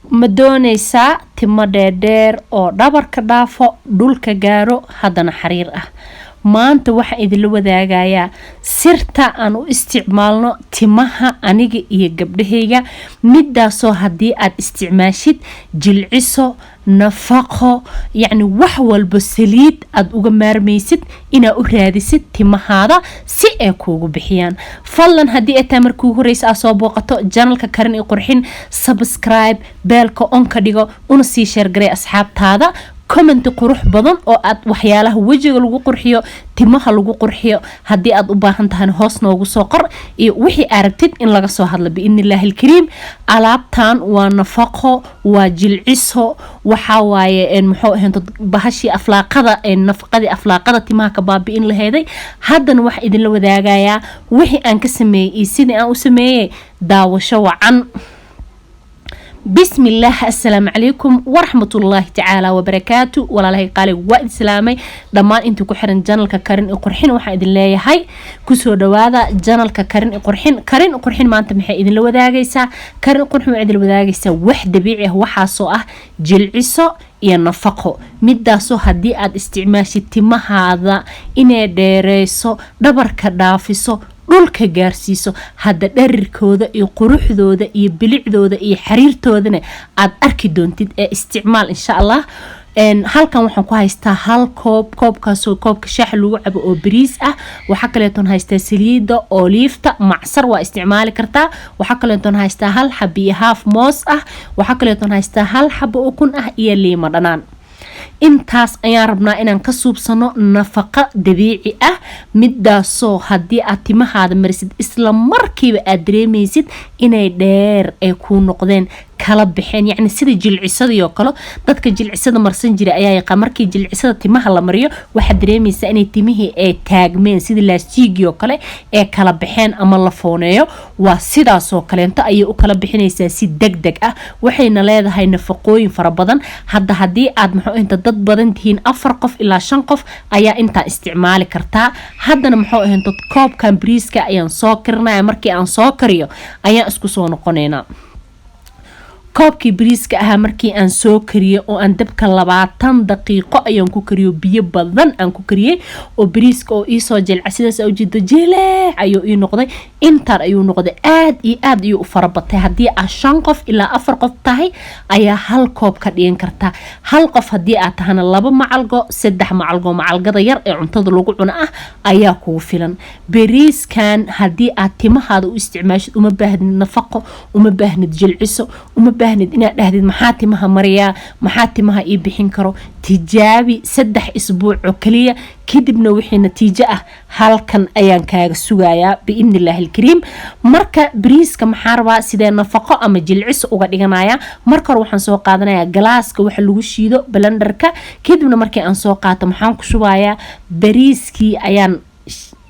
ma doonaysaa timo dheer oo dhabarka dhaafo dhulka gaaro haddana xariir ah maanta waxaan idinla wadaagayaa sirta aan u isticmaalno timaha aniga iyo gabdhahayga midaasoo haddii aad isticmaashid jilciso nafaqo yacni wax walba saliid aad uga maarmaysid inaad u raadisid timahaada si ay kuugu bixiyaan fadlan haddii ay tahay markii ugu horeysa aad soo booqato janalka karin iyo qurxin subscribe beelka on ka dhigo una sii sheergaray asxaabtaada comment qurux badan oo aad waxyaalaha wajiga lagu qurxiyo timaha lagu qurxiyo haddii aad u baahan tahay hoos noogu soo qor iyo wixii aragtid in laga soo hadlo biidnillaahi alkariim alaabtan waa nafaqo waa jilciso waxa waaye muxuu ahayn bahashii aflaaqada nafaqadii aflaaqada timaha ka baabi'in laheeday haddana wax idinla wadaagayaa wixii aan ka sameeyay sidii aan u sameeyay daawasho wacan بسم الله السلام عليكم ورحمة الله تعالى وبركاته ولا له قال وقت سلامي دمان انتو كحرن جانل كارن اقرحين وحا idin leeyahay kusoo dhawaada janalka karin iqurxin maanta maxay idin la wadaagaysaa karin iqurxin waa idin la wadaagaysaa wax dabiici ah waxaasoo ah jilciso iyo nafaqo midaasoo haddii aad isticmaashid timahaada inay dheereyso dhabarka dhaafiso dhulka gaarsiiso hadda dharirkooda iyo quruxdooda iyo bilicdooda iyo xariirtoodana aad arki doontid ee isticmaal insha Allah halkan waxaan ku haystaa hal koobkaasoo koobka shaax lagu cabo oo bariis ah waxa kaleeton haystaa saliida oliifta macsar waa isticmaali kartaa waxa kaleeton haystaa hal xabo iyo haaf moos ah waxa kaleeton haystaa hal xabo ukun ah iyo liima dhanaan intaas ayaan rabnaa inaan ka suubsano nafaqo dabiici ah midaasoo haddii aad timahaada marisid isla markiiba aad dareemaysid inay dheer ay kuu noqdeen kala baxeen yacni sida jilcisadii oo kale dadka jilcisada marsan jiray ayaa yaqaan markii jilcisada timaha la mariyo waxaad dareemaysaa inay timihii ay taagmeen sida laastiigii oo kale ee kala baxeen ama la fooneeyo waa sidaasoo kaleento ayay u kala bixinaysaa si degdeg ah waxayna leedahay nafaqooyin fara badan hadda haddii aad muxuu inta dad badan tihiin 4 qof ilaa 5 qof ayaa intaa isticmaali kartaa haddana muxuu ahaynta koobkan bariiska ayaan soo karinaya markii aan soo kariyo ayaan isku soo noqonaynaa koobkii bariiska ahaa markii aan soo kariyo oo aan dabka 20 daqiiqo ayaan ku kariyo biyo badan aan ku kariyay oo bariiska oo ii soo jilca sidaas u jido jileec ayuu ii noqday intaan ayuu noqday aad iyo aad ayuu u farabatay haddii aad 5 qof ilaa 4 qof tahay ayaa hal koob ka dhigan kartaa hal qof haddii aad tahana 2 macalgo 3 macalgo macalgada yar ee cuntada lagu cuno ah ayaa kugu filan bariiskan haddii aad timahaada u isticmaashid uma baahnid nafaqo uma baahnid jilciso uma baahnid inaad dhahdid maxaa timaha mariyaa maxaa timaha ii bixin karo tijaabi 3 isbuuc oo kaliya kadibna wixii natiijo ah halkan ayaan kaaga sugayaa biidnillaahi alkariim marka bariiska maxaa rabaa sidee nafaqo ama jilciso uga dhiganaya marka hore waxaan soo qaadanayaa galaaska waxa lagu shiido blenderka kadibna markii aan soo qaato maxaan ku shubayaa bariiskii ayaan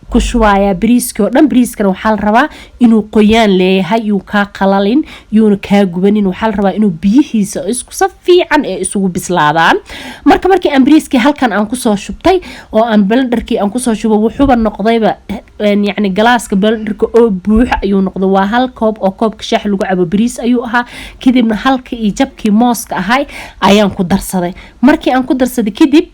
ku shubayaa bariiska oo dhan bariiskana waxaa la rabaa inuu qoyaan leeyahay yuu kaa qalalin yuuna kaa gubanin waxaa la rabaa inuu biyihiisa isku si fiican ee isugu bislaadaan markii aan bariiskii halkan aan kusoo shubtay oo aan blenderkii aan kusoo shubo wuxuuba noqdayba yacni galaaska blenderka oo buuxa ayuu noqday waa hal koob oo koobka shaax lagu cabo bariis ayuu ahaa kadibna halka iyo jabkii mooska ahay ayaan ku darsaday markii aan ku darsaday kadib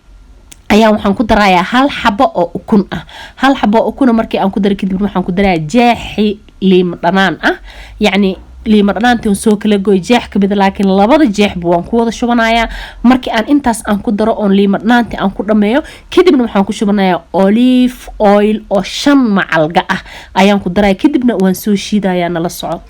ayaa waxaan ku darayaa hal xabo oo ukun ah hal xabo oo ukun markii aan ku daray kadib waxaan ku darayaa jeexi liima dhanaan ah yacni liima dhanaantii oo soo kala gooy jeex ka mid laakiin labada jeexba waan ku wada shubanayaa markii aan intaas aan ku daro oo liima dhanaantii aan ku dhameeyo kadibna waxaan ku shubanayaa olive oil oo 5 macalga ah ayaan ku darayaa kadibna waan soo shiidayaa nala soco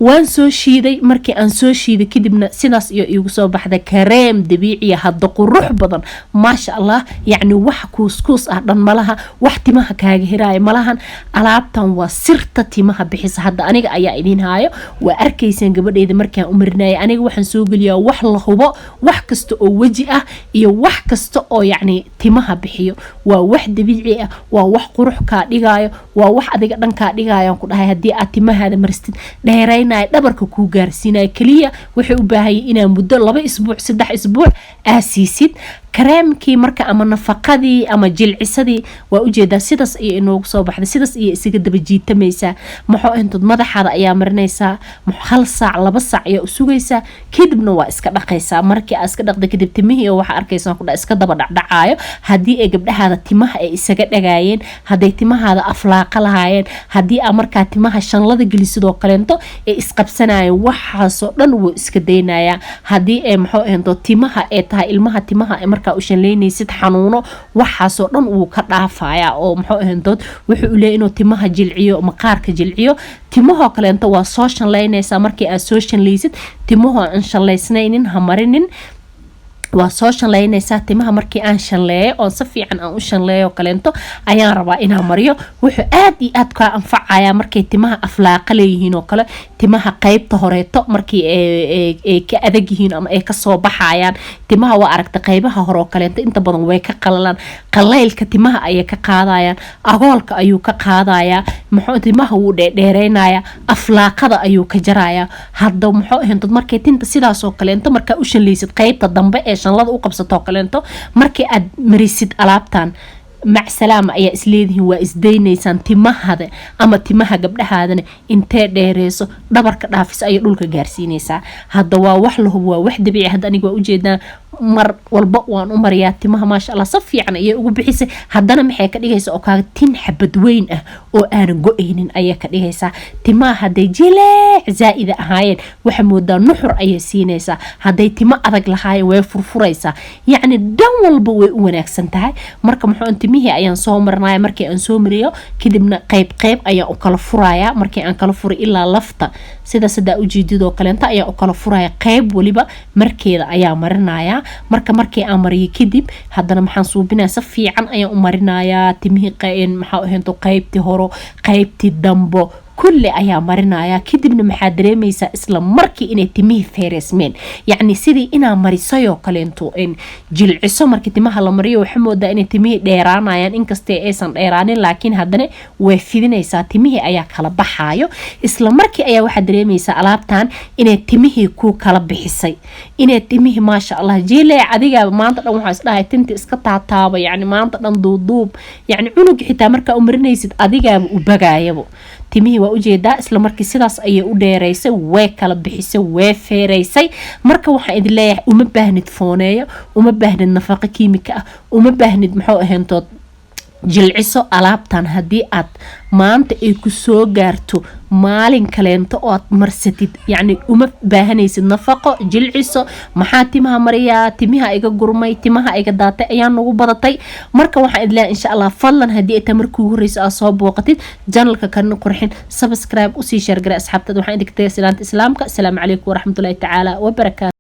waan soo shiiday markii aan soo shiiday kadibna sidaas iyo igu soo baxday kareem dabiici hadda qurux badan maasha Allah yacni wax kuuskuus ah dhan malaha wax timaha kaaga hiraay malahan alaabtan waa sirta timaha bixisa hadda aniga ayaa idin haayo waa arkaysaan gabadheeda markaan u marinay aniga waxaan soo galiyaa wax la hubo wax kasta oo waji ah iyo wax kasta oo yacni timaha bixiyo waa wax dabiici ah waa wax qurux ka dhigaayo waa wax adiga dhan ka dhigaayo ku dhahay hadii aad timahaada maristid dheerayn dhabarka ku gaarsiinay kaliya waxay u baahan inaa muddo 2 isbuuc 3 isbuuc aasiisid kareemkii marka ama nafaqadii ama jilcisadii waa ujeedaa sidaas ayay inoogu soo baxday sidaas ayay isaga daba jiitamaysaa maxuu ahayd madaxaada ayaa marinaysaa 1 saac 2 saac ayaa u sugaysaa kadibna waa iska dhaqaysaa markii aad iska dhaqday kadib timihii waxa arkaysaa ku iska daba dhacdhacaayo hadii ay gabdhahaada timaha ay isaga dhagaayeen haday timahaada aflaaqa lahaayeen hadii aad markaa timaha shanlada gelisidoo kaleento ay isqabsanayeen waxaas oo dhan wuu iska daynayaa hadii ay maxuu ahayd timaha ay tahay ilmaha timaha ay markaa u shanleynaysid xanuuno waxaas oo dhan wuu ka dhaafayaa oo maxuu ahayd wuxuu u leeyahay inuu timaha jilciyo maqaarka jilciyo timaha kaleento waa soo shanleynaysaa markii aad soo shanleysid timaha aan shanleysnaynin ha marinin waa soo shanleynaysaa timaha markii aan shanleeyo oo si fiican aan u shanleeyo kaleento ayaan rabaa inaan mariyo wuxuu aad iyo aad ka anfacayaa markay timaha aflaaqa leeyihiin oo kale timaha qaybta horeeto markii ay ka adag yihiin ama ay ka soo baxayaan timaha waa aragta qaybaha hore oo kaleento inta badan way ka qalalaan qaleylka timaha ayay ka qaadayaan agoolka ayuu ka qaadayaa muxuu timaha wuu dheereynaya aflaaqada ayuu ka jarayaa hadda muxuu ahayd markay tinta sidaas oo kaleento marka u shanleysid qaybta dambe ee shanlada u qabsato kaleento markii aad marisid alaabtan مع سلامة أي إسليدهم وإسدينيسان تمهذا أما تمها قبلها إنتي ديريسو دبرك دافس أي دولك جارسينيسا هذا وحله هو وحدة بيع هذا أنا وجدنا مر والبقوان ومريات تمها ما شاء الله صفي يعني يقول بحس هذا محي كديهيس أو كاتين حبد وين وأنا جوين أي كديهيسا تمها هذا جلع زائدة هاين وحمودا نحر أي سينيسا هذا تما أذق لهاي ويفرفريسا يعني دول بوي ونكسنتها مركم حو أنت ميه أيان صومرنا مركي أن صومريو كدبنا قيب أيان أكل فرايا مركي أن كل فر إلا لفتا سدا وجديدو كلنتا أيان أكل فرايا قيب ولبا مركي أيان مرنايا مركي أمري كدب هذا محن صوبنا سفي عن أيان مرنايا تميه قين محاوهنتو قيبتي هورو قيبتي دمبو كل أيام مرنايا كدبنا محادرة ميسا إسلام مركي إني تميه فيرسمين يعني سيدي إنا مريسايو كالينتو إن جيل عصو مركي تماها لمريو وحمودا إني تميه ديرانايا إنكستي إيسان ديرانين لكن هادنا وفيدنا إيسا تميه أيا كالبحايو إسلام مركي أيا وحادرة ميسا ألابتان إني تميه كو كالبحيسي إني تميه ما شاء الله جيلي عديقا مانتا لو محاس لها تنتي اسكتا تابا يعني مانتا دوب يعني عنوك حتى مركا أمرنا يسيد عديقا وبقايبو تميه وأجيدا إسلام مركي سيداس أي وديريسي وكلا بحيسي وفيريسي مركا waxaa idin leeyahay uma baahnid fooneeyo uma baahnid nafaqo kiimika ah uma baahnid maxuu ahayntood jilciso alaabtan hadii aad maanta ay ku soo gaarto maalin kaleento oo aad marsatid yani uma baahanaysid nafaqo jilciso maxaa timaha mariyaa timaha iga gurmay timaha iga daatay ayaan ugu badatay marka waxaan idin leeyahay insha Allah fadlan hadii ay tamarkuu horeyso aad soo booqatid channelka kan qurxin subscribe u sii share gara asxaabtada waxaan idin ka tagay salaanta islaamka assalaamu calaykum waraxmatullaahi tacaala wa barakaatuh